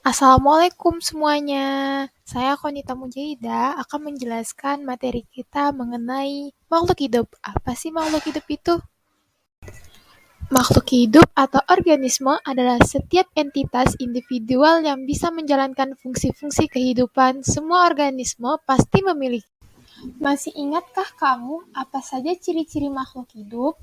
Assalamualaikum semuanya. Saya Konita Mujahida akan menjelaskan materi kita mengenai makhluk hidup. Apa sih makhluk hidup itu? Makhluk hidup atau organisme adalah setiap entitas individual yang bisa menjalankan fungsi-fungsi kehidupan. Semua organisme pasti memiliki. Masih ingatkah kamu apa saja ciri-ciri makhluk hidup?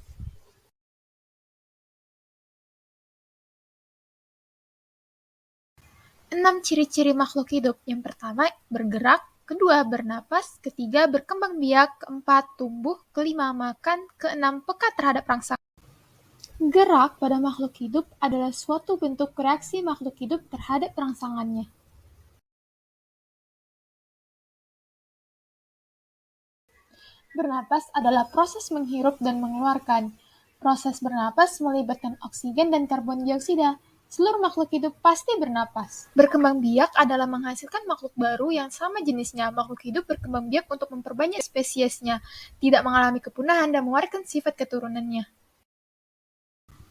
6 ciri-ciri makhluk hidup. Yang pertama, bergerak. Kedua, bernapas. Ketiga, berkembang biak. Keempat, tumbuh. Kelima, makan. Keenam, peka terhadap rangsangan. Gerak pada makhluk hidup adalah suatu bentuk reaksi makhluk hidup terhadap rangsangannya. Bernapas adalah proses menghirup dan mengeluarkan. Proses bernapas melibatkan oksigen dan karbon dioksida. Seluruh makhluk hidup pasti bernapas. Berkembang biak adalah menghasilkan makhluk baru yang sama jenisnya. Makhluk hidup berkembang biak untuk memperbanyak spesiesnya, tidak mengalami kepunahan dan mewariskan sifat keturunannya.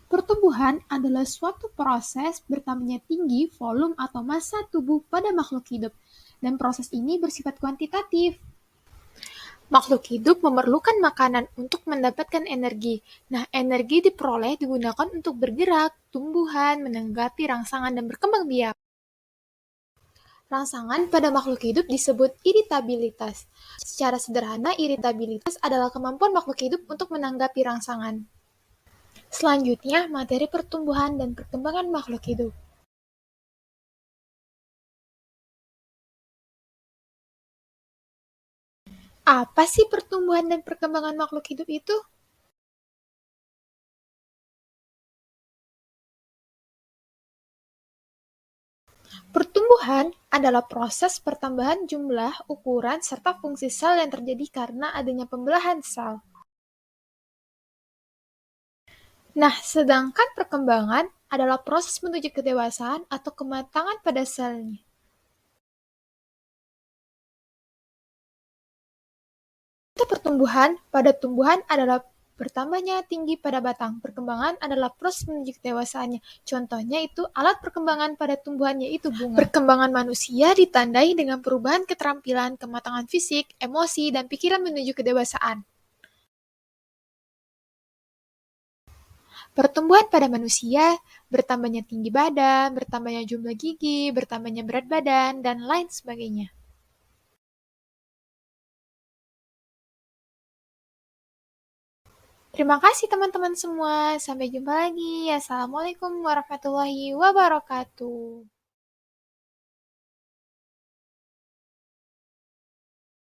Pertumbuhan adalah suatu proses bertambahnya tinggi, volume, atau massa tubuh pada makhluk hidup, dan proses ini bersifat kuantitatif. Makhluk hidup memerlukan makanan untuk mendapatkan energi. Nah, energi diperoleh digunakan untuk bergerak, tumbuhan, menanggapi rangsangan, dan berkembang biak. Rangsangan pada makhluk hidup disebut iritabilitas. Secara sederhana, iritabilitas adalah kemampuan makhluk hidup untuk menanggapi rangsangan. Selanjutnya, materi pertumbuhan dan perkembangan makhluk hidup. Apa sih pertumbuhan dan perkembangan makhluk hidup itu? Pertumbuhan adalah proses pertambahan jumlah, ukuran, serta fungsi sel yang terjadi karena adanya pembelahan sel. Nah, sedangkan perkembangan adalah proses menuju kedewasaan atau kematangan pada selnya. Untuk pertumbuhan, pada tumbuhan adalah bertambahnya tinggi pada batang. Perkembangan adalah proses menuju kedewasaannya. Contohnya itu alat perkembangan pada tumbuhan yaitu bunga. Perkembangan manusia ditandai dengan perubahan keterampilan, kematangan fisik, emosi, dan pikiran menuju kedewasaan. Pertumbuhan pada manusia, bertambahnya tinggi badan, bertambahnya jumlah gigi, bertambahnya berat badan, dan lain sebagainya. Terima kasih teman-teman semua. Sampai jumpa lagi. Assalamualaikum warahmatullahi wabarakatuh.